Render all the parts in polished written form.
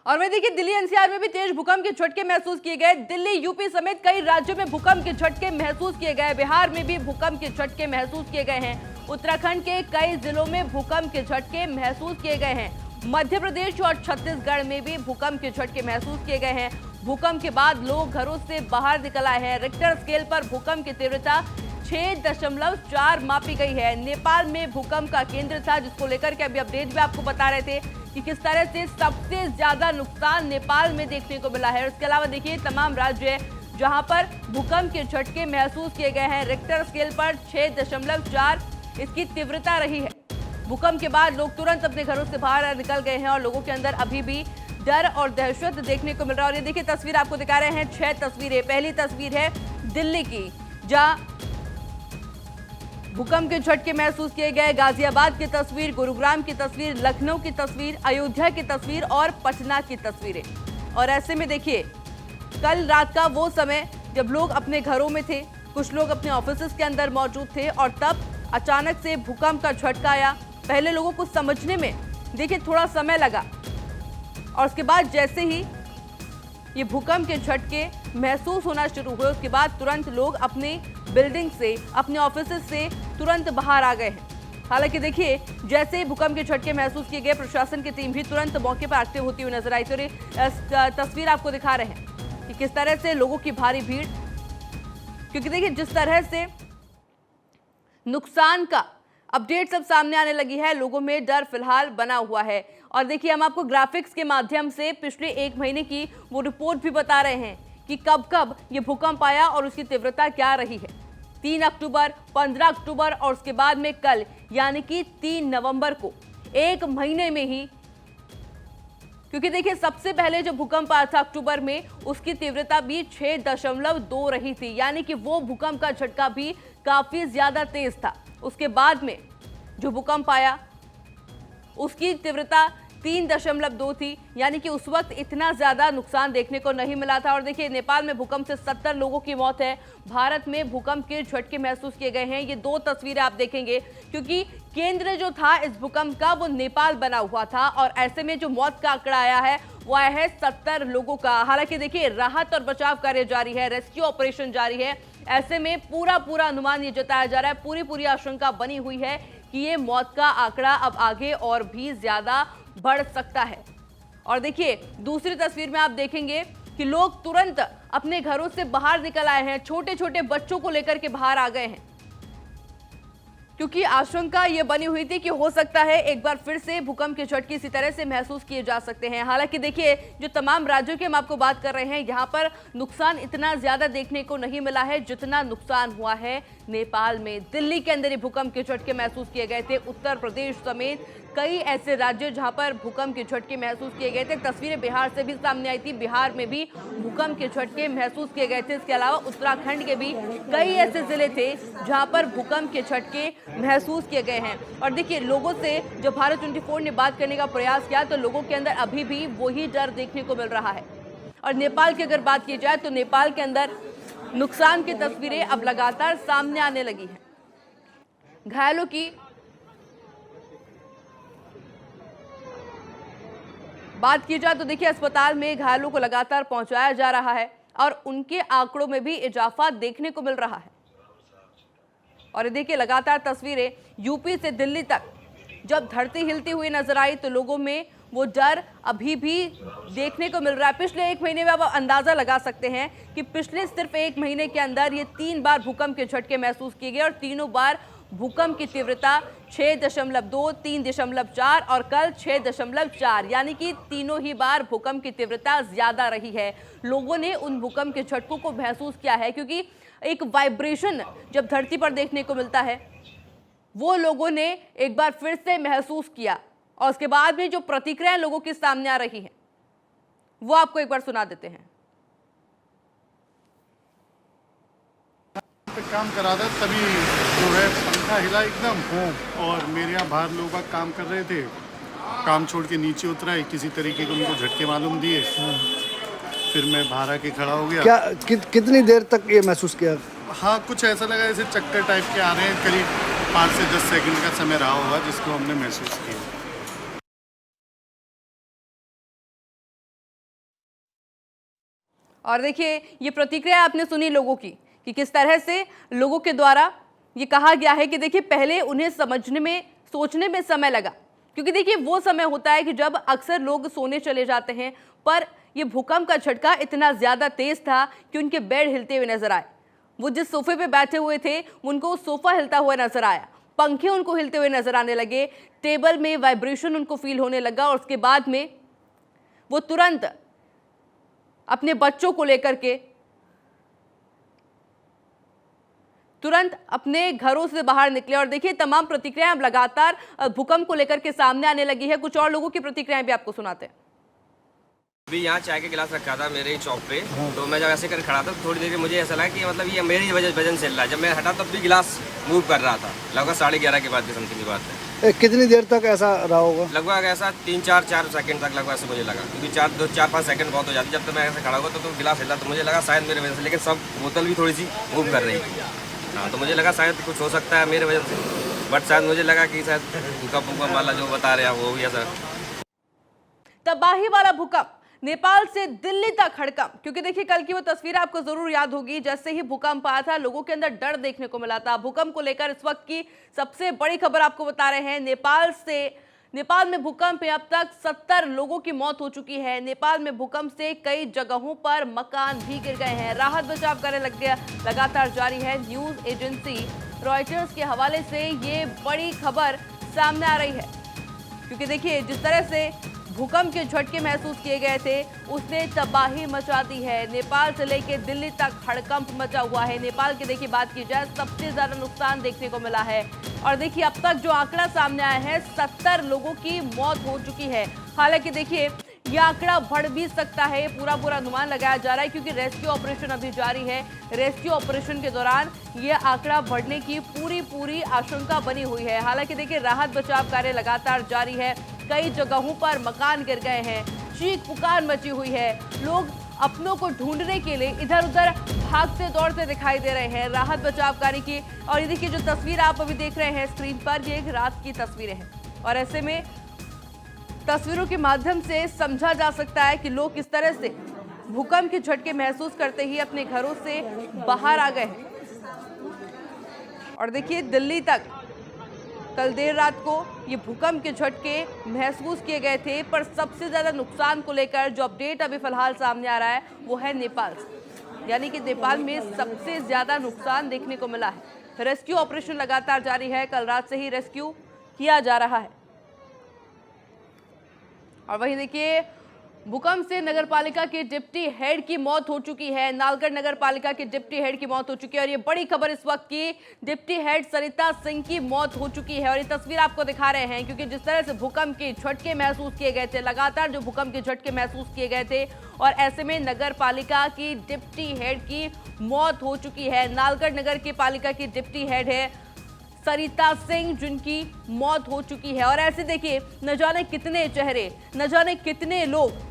और वही देखिए दिल्ली एनसीआर में भी तेज भूकंप के झटके महसूस किए गए। दिल्ली, यूपी समेत कई राज्यों में भूकंप के झटके महसूस किए गए। बिहार में भी भूकंप के झटके महसूस किए गए हैं। उत्तराखंड के कई जिलों में भूकंप के झटके महसूस किए गए हैं। मध्य प्रदेश और छत्तीसगढ़ में भी भूकंप के झटके महसूस किए गए हैं। भूकंप के बाद लोग घरों से बाहर निकल आए हैं। रिक्टर स्केल पर भूकंप की तीव्रता 6.4 मापी गई है। नेपाल में भूकंप का केंद्र था, जिसको लेकर के अभी अपडेट भी आपको बता रहे थे कि किस तरह से सबसे ज्यादा नुकसान नेपाल में देखने को मिला है। इसके अलावा देखिए तमाम राज्य जहां पर भूकंप के झटके महसूस किए गए हैं। रिक्टर स्केल पर 6.4 इसकी तीव्रता रही है। भूकंप के बाद लोग तुरंत अपने घरों से बाहर निकल गए हैं और लोगों के अंदर अभी भी डर और दहशत देखने को मिल रहा है। और ये देखिए तस्वीर आपको दिखा रहे हैं, 6 तस्वीरें। पहली तस्वीर है दिल्ली की, जहां भूकंप के झटके महसूस किए गए। गाजियाबाद की तस्वीर, गुरुग्राम की तस्वीर, लखनऊ की तस्वीर, अयोध्या की तस्वीर और पटना की तस्वीरें। और ऐसे में देखिए कल रात का वो समय जब लोग अपने घरों में थे, कुछ लोग अपने ऑफिस के अंदर मौजूद थे और तब अचानक से भूकंप का झटका आया। पहले लोगों को समझने में देखिए थोड़ा समय लगा और उसके बाद जैसे ही ये भूकंप के झटके महसूस होना शुरू हुए, उसके बाद तुरंत लोग अपने बिल्डिंग से, अपने ऑफिस से तुरंत बाहर आ गए हैं। हालांकि देखिए जैसे ही भूकंप के झटके महसूस किए गए, प्रशासन की टीम भी तुरंत मौके पर एक्टिव होती हुई नजर आई। तो तस्वीर आपको दिखा रहे हैं कि किस तरह से लोगों की भारी भीड़, क्योंकि देखिए जिस तरह से नुकसान का अपडेट सब सामने आने लगी है, लोगों में डर फिलहाल बना हुआ है। और देखिए हम आपको ग्राफिक्स के माध्यम से पिछले 1 महीने की वो रिपोर्ट भी बता रहे हैं कि कब कब ये भूकंप आया और उसकी तीव्रता क्या रही है। 3 अक्टूबर, 15 अक्टूबर और उसके बाद में कल यानी कि 3 नवंबर को, 1 महीने में ही। क्योंकि देखिए सबसे पहले जो भूकंप आया था अक्टूबर में, उसकी तीव्रता भी 6.2 रही थी, यानी कि वो भूकंप का झटका भी काफी ज्यादा तेज था। उसके बाद में जो भूकंप आया उसकी तीव्रता 3.2 थी, यानी कि उस वक्त इतना ज्यादा नुकसान देखने को नहीं मिला था। और देखिए नेपाल में भूकंप से 70 लोगों की मौत है। भारत में भूकंप के झटके महसूस किए गए हैं। ये 2 तस्वीरें आप देखेंगे, क्योंकि केंद्र जो था इस भूकंप का वो नेपाल बना हुआ था और ऐसे में जो मौत का आंकड़ा आया है वो आया है 70 लोगों का। हालांकि देखिए राहत और बचाव कार्य जारी है, रेस्क्यू ऑपरेशन जारी है। ऐसे में पूरा अनुमान ये जताया जा रहा है, पूरी आशंका बनी हुई है कि ये मौत का आंकड़ा अब आगे और भी ज्यादा बढ़ सकता है। और देखिए दूसरी तस्वीर में आप देखेंगे कि लोग तुरंत अपने घरों से बाहर निकल आए हैं। छोटे छोटे बच्चों को लेकर के बाहर आ गए हैं, क्योंकि आशंका ये बनी हुई थी कि हो सकता है एक बार फिर से भूकंप के झटके इसी तरह से महसूस किए जा सकते हैं। हालांकि देखिए जो तमाम राज्यों की हम आपको बात कर रहे हैं, यहां पर नुकसान इतना ज्यादा देखने को नहीं मिला है जितना नुकसान हुआ है नेपाल में। दिल्ली के अंदर ही भूकंप के झटके महसूस किए गए थे। उत्तर प्रदेश समेत कई ऐसे राज्य जहां पर भूकंप के झटके महसूस किए गए थे। तस्वीरें बिहार से भी सामने आई थी, बिहार में भी भूकंप के झटके महसूस किए गए थे। इसके अलावा उत्तराखंड के भी कई ऐसे जिले थे जहां पर भूकंप के झटके महसूस किए गए हैं। और देखिए लोगों से जब भारत 24 ने बात करने का प्रयास किया तो लोगों के अंदर अभी भी वही डर देखने को मिल रहा है। और नेपाल की अगर बात की जाए तो नेपाल के अंदर नुकसान की तस्वीरें अब लगातार सामने आने लगी हैं। घायलों की बात की जाए तो देखिए अस्पताल में घायलों को लगातार पहुंचाया जा रहा है और उनके आंकड़ों में भी इजाफा देखने को मिल रहा है। और ये देखिए लगातार तस्वीरें यूपी से दिल्ली तक जब धरती हिलती हुई नजर आई तो लोगों में वो डर अभी भी देखने को मिल रहा है। पिछले 1 महीने में आप अंदाजा लगा सकते हैं कि पिछले सिर्फ 1 महीने के अंदर ये 3 बार भूकंप के झटके महसूस किए गए और तीनों बार भूकंप की तीव्रता 6.2, 3.4 और कल 6.4, यानी कि तीनों ही बार भूकंप की तीव्रता ज्यादा रही है। लोगों ने उन भूकंप के झटकों को महसूस किया है, क्योंकि एक वाइब्रेशन जब धरती पर देखने को मिलता है वो लोगों ने एक बार फिर से महसूस किया। और उसके बाद भी जो प्रतिक्रियाएं लोगों के सामने आ रही हैं वो आपको एक बार सुना देते हैं। पे काम करा था तभी जो है पंखा हिला एकदम, और मेरे यहाँ बाहर लोग काम कर रहे थे, काम छोड़ के नीचे उतरा, किसी तरीके के उनको झटके मालूम दिए, फिर मैं बाहर आके खड़ा हो गया। क्या कितनी देर तक ये महसूस किया? हाँ, कुछ ऐसा लगा जैसे चक्कर टाइप के आ रहे हैं, करीब 5 से 10 सेकंड का समय रहा होगा जिसको हमने महसूस किया। और देखिए ये प्रतिक्रिया आपने सुनी लोगों की कि किस तरह से लोगों के द्वारा ये कहा गया है कि देखिए पहले उन्हें समझने में सोचने में समय लगा, क्योंकि देखिए वो समय होता है कि जब अक्सर लोग सोने चले जाते हैं, पर ये भूकंप का झटका इतना ज़्यादा तेज था कि उनके बेड हिलते हुए नजर आए। वो जिस सोफे पे बैठे हुए थे उनको सोफा हिलता हुआ नजर आया, पंखे उनको हिलते हुए नजर आने लगे, टेबल में वाइब्रेशन उनको फील होने लगा और उसके बाद में वो तुरंत अपने बच्चों को लेकर के तुरंत अपने घरों से बाहर निकले। और देखिए तमाम प्रतिक्रियाएं अब लगातार भूकंप को लेकर के सामने आने लगी है। कुछ और लोगों की प्रतिक्रियाएं भी आपको सुनाते हैं। अभी यहाँ चाय का गिलास रखा था मेरे ही चौक पे, तो मैं जब ऐसे कर खड़ा था तो थोड़ी देर में मुझे ऐसा लगा कि मतलब ये मेरी वजन से रहा है। जब मैं हटा तब भी गिलास मूव कर रहा था। लगभग 11:30 के बाद की समथिंग की बात है। कितनी देर तक ऐसा रहा होगा? लगभग ऐसा 3-4 सेकंड तक लगभग ऐसे मुझे लगा, क्योंकि 4-5 सेकंड बहुत हो जाती। जब तक मैं ऐसे खड़ा हुआ तो गिलास हिला, तो मुझे लगा शायद मेरे वजह से, लेकिन सब बोतल भी थोड़ी सी मूव कर रही थी। हाँ, तो मुझे लगा शायद कुछ हो सकता है मेरे वजह से, बट शायद मुझे लगा कि शायद भूकंप वाला जो बता रहे हैं वो भी ऐसा। तबाही वाला भूकंप नेपाल से दिल्ली तक हड़कंप, क्योंकि देखिए कल की वो तस्वीर आपको जरूर याद होगी। जैसे ही भूकंप आया था लोगों के अंदर डर देखने को मिला था। भूकंप को लेकर इस वक्त की सबसे बड़ी खबर आपको बता रहे हैं। नेपाल में भूकंप में अब तक 70 लोगों की मौत हो चुकी है। नेपाल में भूकंप से कई जगहों पर मकान भी गिर गए हैं। राहत बचाव कार्य लगातार जारी है। न्यूज एजेंसी रॉयटर्स के हवाले से ये बड़ी खबर सामने आ रही है, क्योंकि देखिए जिस तरह से भूकंप के झटके महसूस किए गए थे उसने तबाही मचा दी है। नेपाल से लेकर दिल्ली तक हड़कंप मचा हुआ है। नेपाल की देखिए बात की जाए, सबसे ज्यादा नुकसान देखने को मिला है। और देखिए अब तक जो आंकड़ा सामने आया है 70 लोगों की मौत हो चुकी है। हालांकि देखिए यह आंकड़ा बढ़ भी सकता है, पूरा अनुमान लगाया जा रहा है, क्योंकि रेस्क्यू ऑपरेशन अभी जारी है। रेस्क्यू ऑपरेशन के दौरान यह आंकड़ा बढ़ने की पूरी आशंका बनी हुई है। हालांकि देखिए राहत बचाव कार्य लगातार जारी है। कई जगहों पर मकान गिर गए हैं, चीख पुकार मची हुई है। लोग अपनों को ढूंढने के लिए इधर उधर भागते दौड़ते दिखाई दे रहे हैं। राहत बचाव कार्य की, और ये देखिए जो तस्वीर आप अभी देख रहे हैं स्क्रीन पर, ये एक रात की तस्वीरें हैं। और ऐसे में तस्वीरों के माध्यम से समझा जा सकता है कि लोग किस तरह से भूकंप के झटके महसूस करते ही अपने घरों से बाहर आ गए हैं। और देखिए दिल्ली तक कल देर रात को ये भूकंप के झटके महसूस किए गए थे, पर सबसे ज्यादा नुकसान को लेकर जो अपडेट अभी फिलहाल सामने आ रहा है वो है नेपाल से, यानी कि नेपाल में सबसे ज्यादा नुकसान देखने को मिला है। रेस्क्यू ऑपरेशन लगातार जारी है, कल रात से ही रेस्क्यू किया जा रहा है। और वहीं देखिए भूकंप से नगरपालिका के डिप्टी हेड की मौत हो चुकी है। नालगढ़ नगरपालिका के डिप्टी हेड की मौत हो चुकी है। और ये बड़ी खबर इस वक्त की, डिप्टी हेड सरिता सिंह की मौत हो चुकी है। और ये तस्वीर आपको दिखा रहे हैं, क्योंकि जिस तरह से भूकंप के झटके महसूस किए गए थे, लगातार जो भूकंप के झटके महसूस किए गए थे, और ऐसे में नगरपालिका की डिप्टी हेड की मौत हो चुकी है। नालगढ़ नगर की पालिका की डिप्टी हेड है सरिता सिंह, जिनकी मौत हो चुकी है। और ऐसे देखिए न जाने कितने चेहरे, न जाने कितने लोग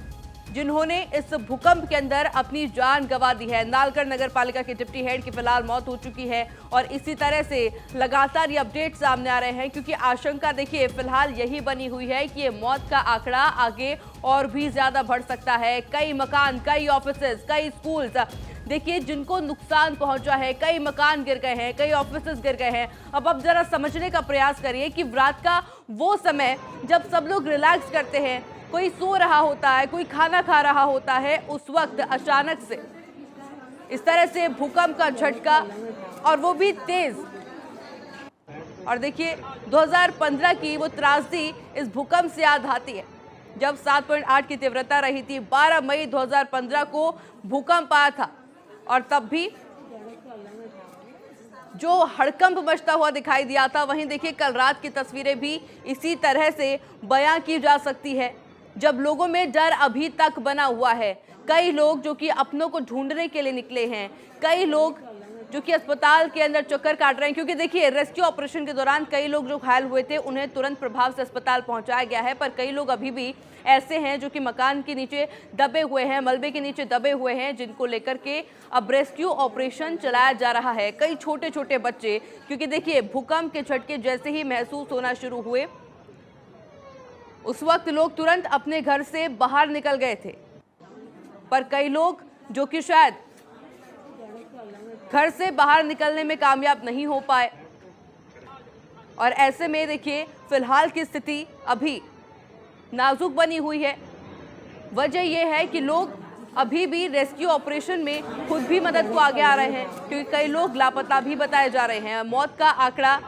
जिन्होंने इस भूकंप के अंदर अपनी जान गंवा दी है। नालगढ़ नगर पालिका के डिप्टी हेड की फिलहाल मौत हो चुकी है। और इसी तरह से लगातार ये अपडेट सामने आ रहे हैं, क्योंकि आशंका देखिए फिलहाल यही बनी हुई है कि ये मौत का आंकड़ा आगे और भी ज्यादा बढ़ सकता है। कई मकान, कई ऑफिसेज, कई स्कूल्स देखिए जिनको नुकसान पहुंचा है, कई मकान गिर गए हैं, कई ऑफिसेज गिर गए हैं। अब जरा समझने का प्रयास करिए कि रात का वो समय जब सब लोग रिलैक्स करते हैं, कोई सो रहा होता है, कोई खाना खा रहा होता है, उस वक्त अचानक से इस तरह से भूकंप का झटका, और वो भी तेज। और देखिए 2015 की वो त्रासदी इस भूकंप से याद आती है, जब 7.8 की तीव्रता रही थी। 12 मई 2015 को भूकंप आया था, और तब भी जो हड़कंप मचता हुआ दिखाई दिया था। वहीं देखिए कल रात की तस्वीरें भी इसी तरह से बयां की जा सकती है, जब लोगों में डर अभी तक बना हुआ है। कई लोग जो कि अपनों को ढूंढने के लिए निकले हैं, कई लोग जो कि अस्पताल के अंदर चक्कर काट रहे हैं, क्योंकि देखिए रेस्क्यू ऑपरेशन के दौरान कई लोग जो घायल हुए थे उन्हें तुरंत प्रभाव से अस्पताल पहुंचाया गया है, पर कई लोग अभी भी ऐसे हैं जो कि मकान के नीचे दबे हुए हैं, मलबे के नीचे दबे हुए हैं, जिनको लेकर के अब रेस्क्यू ऑपरेशन चलाया जा रहा है। कई छोटे छोटे बच्चे, क्योंकि देखिए भूकंप के झटके जैसे ही महसूस होना शुरू हुए उस वक्त लोग तुरंत अपने घर से बाहर निकल गए थे, पर कई लोग जो कि शायद घर से बाहर निकलने में कामयाब नहीं हो पाए। और ऐसे में देखिए फिलहाल की स्थिति अभी नाजुक बनी हुई है। वजह यह है कि लोग अभी भी रेस्क्यू ऑपरेशन में खुद भी मदद को आगे आ रहे हैं, क्योंकि कई लोग लापता भी बताए जा रहे हैं। मौत का आंकड़ा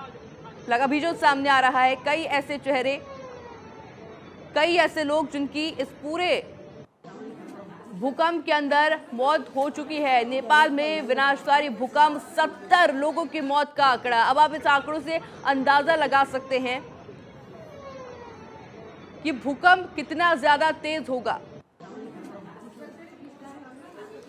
अभी जो सामने आ रहा है, कई ऐसे चेहरे, कई ऐसे लोग जिनकी इस पूरे भूकंप के अंदर मौत हो चुकी है। नेपाल में विनाशकारी भूकंप, 70 लोगों की मौत का आंकड़ा। अब आप इस आंकड़ों से अंदाजा लगा सकते हैं कि भूकंप कितना ज्यादा तेज होगा।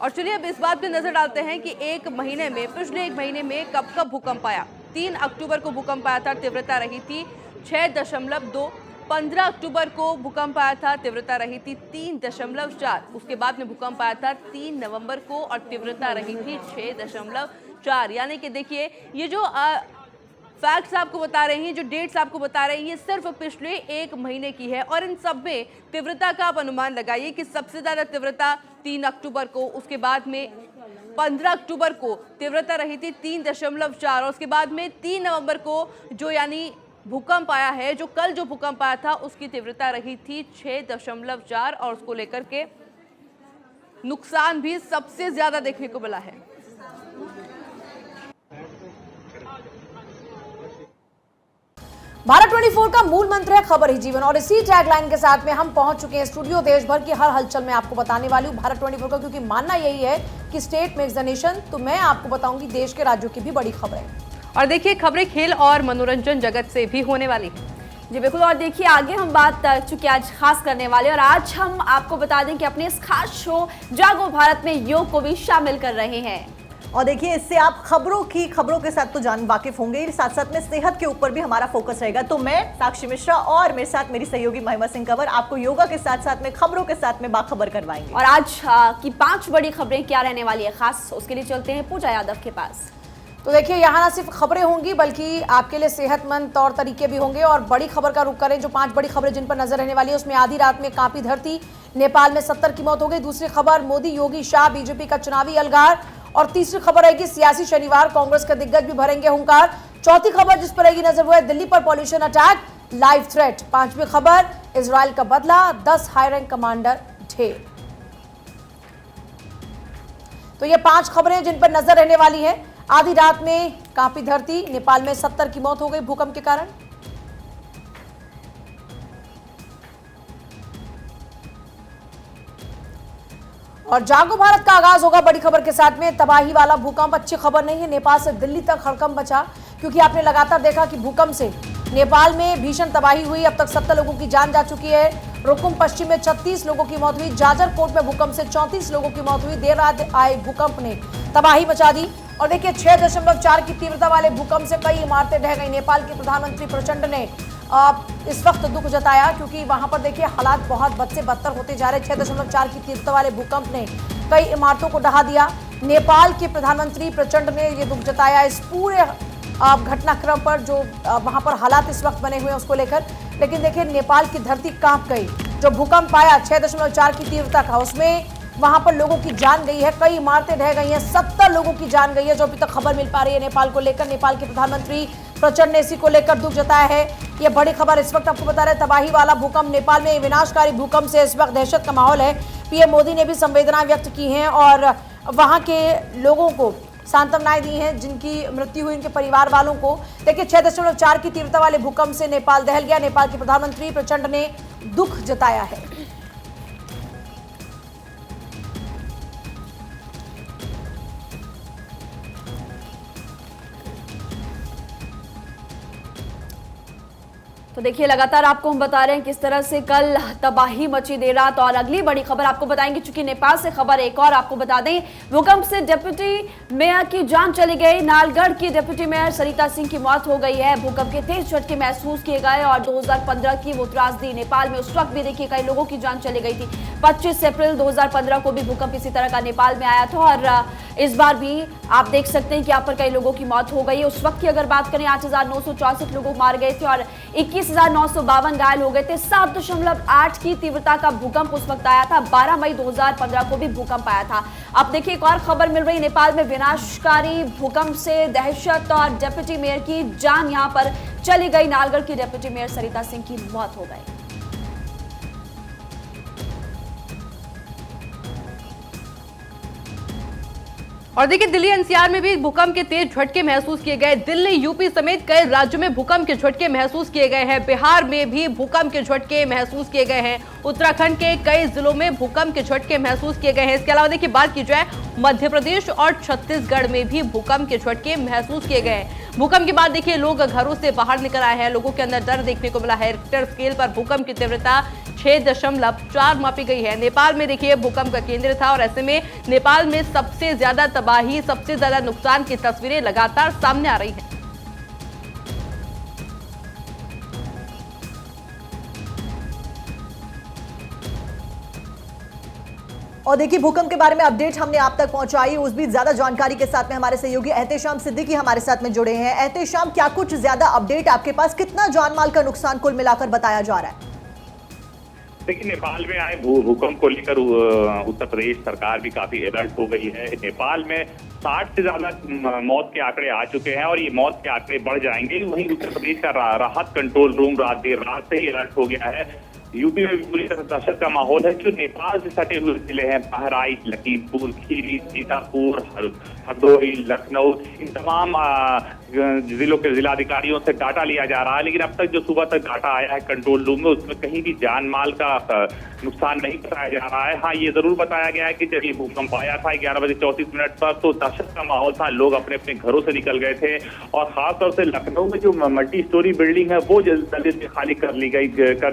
और चलिए अब इस बात पे नजर डालते हैं कि पिछले एक महीने में कब भूकंप आया। 3 अक्टूबर को भूकंप आया था, तीव्रता रही थी 6.2। 15 अक्टूबर को भूकंप आया था, तीव्रता रही थी 3.4। उसके बाद में भूकंप आया था 3 नवंबर को और तीव्रता रही थी 6.4। यानी कि देखिए ये जो फैक्ट्स आपको बता रहे हैं, जो डेट्स आपको बता रहे हैं, ये सिर्फ पिछले एक महीने की है। और इन सब में तीव्रता का आप अनुमान लगाइए कि सबसे ज्यादा तीव्रता 3 अक्टूबर को, उसके बाद में 15 अक्टूबर को तीव्रता रही थी 3.4 और उसके बाद में 3 नवंबर को जो यानी भूकंप आया है, जो कल जो भूकंप आया था उसकी तीव्रता रही थी 6.4 और उसको लेकर के नुकसान भी सबसे ज्यादा देखने को मिला है। भारत 24 का मूल मंत्र है खबर ही जीवन और इसी टैगलाइन के साथ में हम पहुंच चुके हैं स्टूडियो। देश भर की हर हलचल में आपको बताने वाली हूं भारत 24 का, क्योंकि मानना यही है कि स्टेट मेक्स द नेशन। तो मैं आपको बताऊंगी देश के राज्यों की भी बड़ी खबरें। और देखिए खबरें खेल और मनोरंजन जगत से भी होने वाली है। जी बिल्कुल। और देखिए आगे हम बात चूंकि आज खास करने वाले और आज हम आपको बता दें कि अपने इस खास शो जागो भारत में योग को भी शामिल कर रहे हैं। और देखिए इससे आप खबरों के साथ तो जान वाकिफ होंगे, साथ साथ में सेहत के ऊपर भी हमारा फोकस रहेगा। तो मैं साक्षी मिश्रा और मेरे साथ मेरी सहयोगी महिमा सिंह कंवर आपको योगा के साथ साथ में खबरों के साथ में बाखबर करवाएंगे। और आज की 5 बड़ी खबरें क्या रहने वाली है खास, उसके लिए चलते हैं पूजा यादव के पास। तो देखिए यहाँ ना सिर्फ खबरें होंगी बल्कि आपके लिए सेहतमंद तौर तरीके भी होंगे। और बड़ी खबर का रुख करें, जो 5 बड़ी खबरें जिन पर नजर रहने वाली है उसमें आधी रात में कांपी धरती, नेपाल में 70 की मौत हो गई। दूसरी खबर मोदी योगी शाह बीजेपी का चुनावी अलगार। और तीसरी खबर है कि सियासी शनिवार, कांग्रेस के दिग्गज भी भरेंगे हुंकार। चौथी खबर जिस पर रहेगी नजर वो है दिल्ली पर पॉल्यूशन अटैक, लाइव थ्रेट। 5वीं खबर इजराइल का बदला, 10 हाई रैंक कमांडर ढेर। तो ये 5 खबरें जिन पर नजर रहने वाली है। आधी रात में कांपी धरती, नेपाल में 70 की मौत हो गई भूकंप के कारण। और जागो भारत का आगाज होगा बड़ी खबर के साथ में तबाही वाला भूकंप। अच्छी खबर नहीं है, नेपाल से दिल्ली तक हड़कंप बचा, क्योंकि आपने लगातार देखा कि भूकंप से नेपाल में भीषण तबाही हुई। अब तक 70 लोगों की जान जा चुकी है। रुकुम पश्चिम में 36 लोगों की मौत हुई। जाजरकोट में भूकंप से 34 लोगों की मौत हुई। देर रात आए भूकंप ने तबाही मचा दी। और देखिए 6.4 की तीव्रता वाले भूकंप से कई इमारतें ढह गई। नेपाल के प्रधानमंत्री प्रचंड ने इस वक्त दुख जताया, क्योंकि वहां पर देखिए हालात बहुत बद से बदतर होते जा रहे। 6.4 की तीव्रता वाले भूकंप ने कई इमारतों को ढहा दिया। नेपाल के प्रधानमंत्री प्रचंड ने ये दुख जताया इस पूरे घटनाक्रम पर, जो वहां पर हालात इस वक्त बने हुए हैं उसको लेकर। लेकिन देखिए नेपाल की धरती कांप गई। जो भूकंप आया 6.4 की तीव्रता का, उसमें वहां पर लोगों की जान गई है, कई इमारतें ढह गई हैं, 70 लोगों की जान गई है, जो अभी तक खबर मिल पा रही है नेपाल को लेकर। नेपाल के प्रधानमंत्री प्रचंड ने इसी को लेकर दुख जताया है। ये बड़ी खबर इस वक्त आपको बता रहे, तबाही वाला भूकंप नेपाल में, विनाशकारी भूकंप से इस वक्त दहशत का माहौल है। पीएम मोदी ने भी संवेदना व्यक्त की हैं और वहां के लोगों को सांत्वनाएं दी हैं जिनकी मृत्यु हुई, उनके परिवार वालों को। देखिए 6.4 की तीव्रता वाले भूकंप से नेपाल दहल गया। नेपाल के प्रधानमंत्री प्रचंड ने दुख जताया है। तो देखिए लगातार आपको हम बता रहे हैं किस तरह से कल तबाही मची देर रात। और अगली बड़ी खबर आपको बताएंगे, चूंकि नेपाल से खबर एक और आपको बता दें, भूकंप से डिप्टी मेयर की जान चली गई। नालगढ़ की डिप्टी मेयर सरिता सिंह की मौत हो गई है। भूकंप के तेज झटके महसूस किए गए और 2015 की वो त्रासदी नेपाल में उस वक्त भी देखिए कई लोगों की जान चली गई थी। 25 अप्रैल 2015 को भी भूकंप इसी तरह का नेपाल में आया था और इस बार भी आप देख सकते हैं कि यहाँ पर कई लोगों की मौत हो गई है। उस वक्त की अगर बात करें 8,964 लोग मारे गए थे और 21,952 घायल हो गए थे। 7.8 की तीव्रता का भूकंप उस वक्त आया था। 12 मई 2015 को भी भूकंप आया था। अब देखिए एक और खबर मिल रही है, नेपाल में विनाशकारी भूकंप से दहशत और डिप्टी मेयर की जान यहां पर चली गई। नालगढ़ की डिप्टी मेयर सरिता सिंह की मौत हो गई। और देखिए दिल्ली एनसीआर में भी भूकंप के तेज झटके महसूस किए गए। दिल्ली, यूपी समेत कई राज्यों में भूकंप के झटके महसूस किए गए हैं। बिहार में भी भूकंप के झटके महसूस किए गए हैं। उत्तराखंड के कई जिलों में भूकंप के झटके महसूस किए गए हैं। इसके अलावा देखिए बात की जाए मध्य प्रदेश और छत्तीसगढ़ में भी भूकंप के झटके महसूस किए गए हैं। भूकंप के बाद देखिए लोग घरों से बाहर निकल आए हैं। लोगों के अंदर डर देखने को मिला है। रिक्टर स्केल पर भूकंप की तीव्रता 6.4 मापी गई है। नेपाल में देखिए भूकंप का केंद्र था और ऐसे में नेपाल में सबसे ज्यादा तबाही, सबसे ज्यादा नुकसान की तस्वीरें लगातार सामने आ रही हैं। और देखिए भूकंप के बारे में अपडेट हमने आप तक पहुंचाई। उस बीच ज्यादा जानकारी के साथ में हमारे सहयोगी एहतेशाम सिद्दीकी हमारे साथ में जुड़े हैं। एहतेशाम, क्या कुछ ज्यादा अपडेट आपके पास, कितना जानमाल का नुकसान कुल मिलाकर बताया जा रहा है? देखिए नेपाल में आए भूकंप को लेकर उत्तर प्रदेश सरकार भी काफी अलर्ट हो गई है। नेपाल में 60 से ज्यादा मौत के आंकड़े आ चुके हैं और ये मौत के आंकड़े बढ़ जाएंगे। वहीं उत्तर प्रदेश का राहत कंट्रोल रूम देर रात से ही अलर्ट हो गया है। यूपी में भी पूरी तरह दहशत का माहौल है। जो नेपाल से सटे हुए जिले हैं, बहराइच, लखीमपुर खीरी, सीतापुर, हरदोई, लखनऊ, इन तमाम जिलों के जिलाधिकारियों से डाटा लिया जा रहा है। लेकिन अब तक जो सुबह तक डाटा आया है कंट्रोल रूम में, उसमें कहीं भी जान माल का नुकसान नहीं बताया जा रहा है। हाँ, ये जरूर बताया गया है कि जब ये भूकंप आया था 11:34 पर, तो दहशत का माहौल था। लोग अपने अपने घरों से निकल गए थे और खासतौर से लखनऊ में जो मल्टी स्टोरी बिल्डिंग है वो जल्दी से खाली कर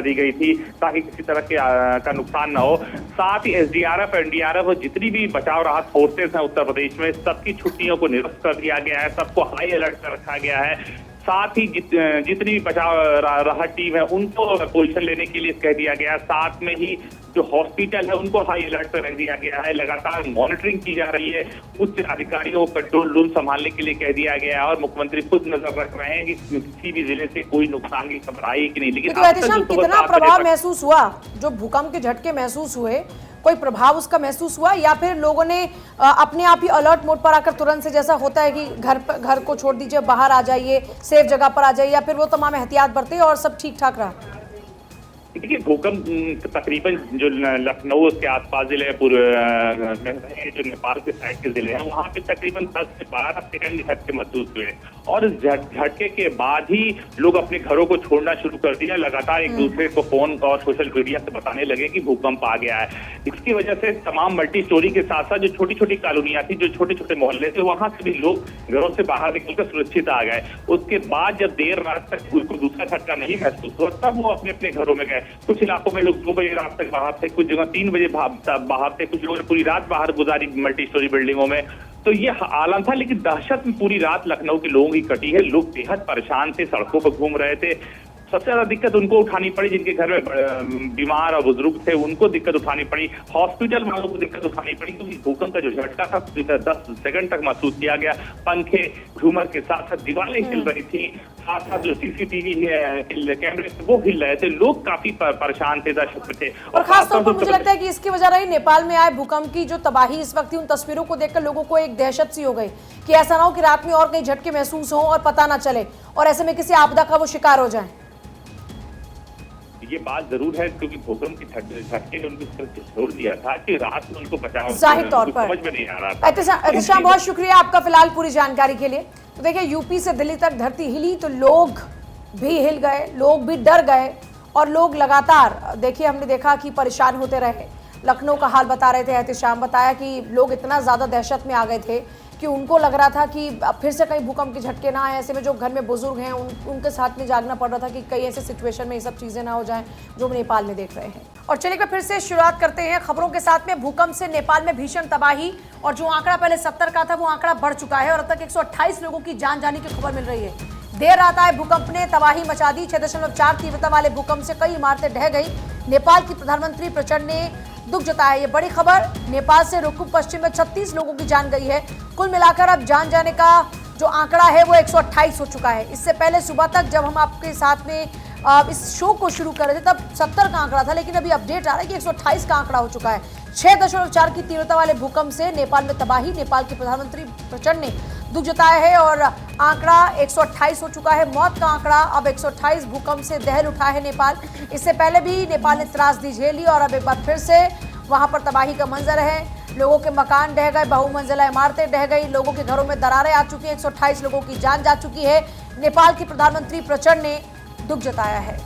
दी गई थी ताकि किसी तरह का नुकसान न हो। साथ ही SDRF, NDRF और जितनी भी बचाव राहत फोर्सेस हैं उत्तर प्रदेश में, सबकी छुट्टियों को निरस्त कर दिया गया है। सबको हाई अलर्ट पर रखा गया है। साथ ही जितनी भी बचाव राहत टीम है उनको पोजीशन लेने के लिए कह दिया गया है। साथ में ही जो हॉस्पिटल है उनको हाई अलर्ट पर रख दिया गया है। लगातार मॉनिटरिंग की जा रही है। उच्च अधिकारियों को कंट्रोल रूम संभालने के लिए कह दिया गया है और मुख्यमंत्री खुद नजर रख रहे हैं कि किसी भी जिले से कोई नुकसान की खबर आई कि नहीं। लेकिन कितना प्रभाव महसूस हुआ, जो भूकंप के झटके महसूस हुए, कोई प्रभाव उसका महसूस हुआ या फिर लोगों ने अपने आप ही अलर्ट मोड पर आकर तुरंत से, जैसा होता है कि घर को छोड़ दीजिए, बाहर आ जाइए, सेफ जगह पर आ जाइए, या फिर वो तमाम एहतियात बरते और सब ठीक ठाक रहा? देखिए भूकंप तकरीबन जो लखनऊ उसके आसपास जिले जो नेपाल के साइड के जिले हैं वहाँ पे तकरीबन 10 से 12 सेकंड झटके महसूस हुए और इस झटके के बाद ही लोग अपने घरों को छोड़ना शुरू कर दिया। लगातार एक दूसरे को फोन और सोशल मीडिया से बताने लगे कि भूकंप आ गया है। इसकी वजह से तमाम मल्टी स्टोरी के साथ साथ जो छोटी छोटी कॉलोनियां थी, जो छोटे छोटे मोहल्ले थे, वहां से भी लोग घरों से बाहर निकलकर सुरक्षित आ गए। उसके बाद जब देर रात तक उनको दूसरा झटका नहीं महसूस हुआ तब वो अपने अपने घरों में गए। कुछ इलाकों में लोग 2 बजे रात तक बाहर थे, कुछ जगह 3 बजे बाहर थे, कुछ लोगों ने पूरी रात बाहर गुजारी मल्टी स्टोरी बिल्डिंगों में। तो ये आलम था। लेकिन दहशत में पूरी रात लखनऊ के लोगों की कटी है। लोग बेहद परेशान थे, सड़कों पर घूम रहे थे। सबसे ज्यादा दिक्कत उनको उठानी पड़ी जिनके घर में बीमार और बुजुर्ग थे, उनको दिक्कत उठानी पड़ी। हॉस्पिटल वालों को दिक्कत उठानी पड़ी क्योंकि भूकंप का जो झटका था 10 सेकंड तक महसूस किया गया। पंखे, झूमर के साथ साथ दीवारें हिल रही थी, साथ साथ जो CCTV कैमरे वो हिल रहे थे। लोग काफी परेशान थे, दहशत में थे। और खासतौर पर मुझे लगता है कि इसकी वजह रही नेपाल में आए भूकंप की जो तबाही इस वक्त थी, उन तस्वीरों को देखकर लोगों को एक दहशत सी हो गई कि ऐसा ना हो कि रात में और कहीं झटके महसूस हो और पता ना चले और ऐसे में किसी आपदा का वो शिकार हो जाए। ये बात जरूर है क्योंकि भूकंप के झटके ने उनको छोड़ दिया था कि रात में उनको बचाव जाहिर तौर पर समझ में नहीं आ रहा था। एहतेशाम, बहुत शुक्रिया आपका फिलहाल पूरी जानकारी के लिए। तो देखिए यूपी से दिल्ली तक धरती हिली तो लोग भी हिल गए, लोग भी डर गए और लोग लगातार, देखिए हमने देखा कि परेशान होते रहे। लखनऊ का हाल बता रहे थे एहतेशाम, बताया कि लोग इतना ज्यादा दहशत में आ गए थे कि उनको लग रहा था कि फिर से कहीं भूकंप के झटके ना आए। ऐसे में जो घर में बुजुर्ग हैं उनके साथ में जागना पड़ रहा था कि कई ऐसे सिचुएशन में ये सब चीज़ें ना हो जाएं जो हम नेपाल में देख रहे हैं। और चलिए फिर से शुरुआत करते हैं खबरों के साथ में। भूकंप से नेपाल में भीषण तबाही, और जो आंकड़ा पहले 70 का था वो आंकड़ा बढ़ चुका है और अब तक 128 लोगों की जान जाने की खबर मिल रही है। देर रात आए भूकंप ने तबाही मचा दी। 6.4 तीव्रता वाले भूकंप से कई इमारतें ढह गई। नेपाल की प्रधानमंत्री प्रचंड ने दुख जताया है। ये बड़ी खबर, नेपाल से रुकू पश्चिम में 36 लोगों की जान गई है। कुल मिलाकर अब जान जाने का जो आंकड़ा है वो 128 हो चुका है। इससे पहले सुबह तक जब हम आपके साथ में इस शो को शुरू कर रहे थे तब 70 का आंकड़ा था, लेकिन अभी अपडेट आ रहा है कि 128 का आंकड़ा हो चुका है। 6.4 की तीव्रता वाले भूकंप से नेपाल में तबाही, नेपाल के प्रधानमंत्री प्रचंड ने दुख जताया है और आंकड़ा 128 हो चुका है। मौत का आंकड़ा अब 128, भूकंप से दहल उठा है नेपाल। इससे पहले भी नेपाल ने त्रासदी झेली और अब एक बार फिर से वहां पर तबाही का मंजर है। लोगों के मकान ढह गए, बहुमंजिला इमारतें ढह गई, लोगों के घरों में दरारें आ चुकी हैं, 128 लोगों की जान जा चुकी है। नेपाल के प्रधानमंत्री प्रचंड ने दुख जताया है।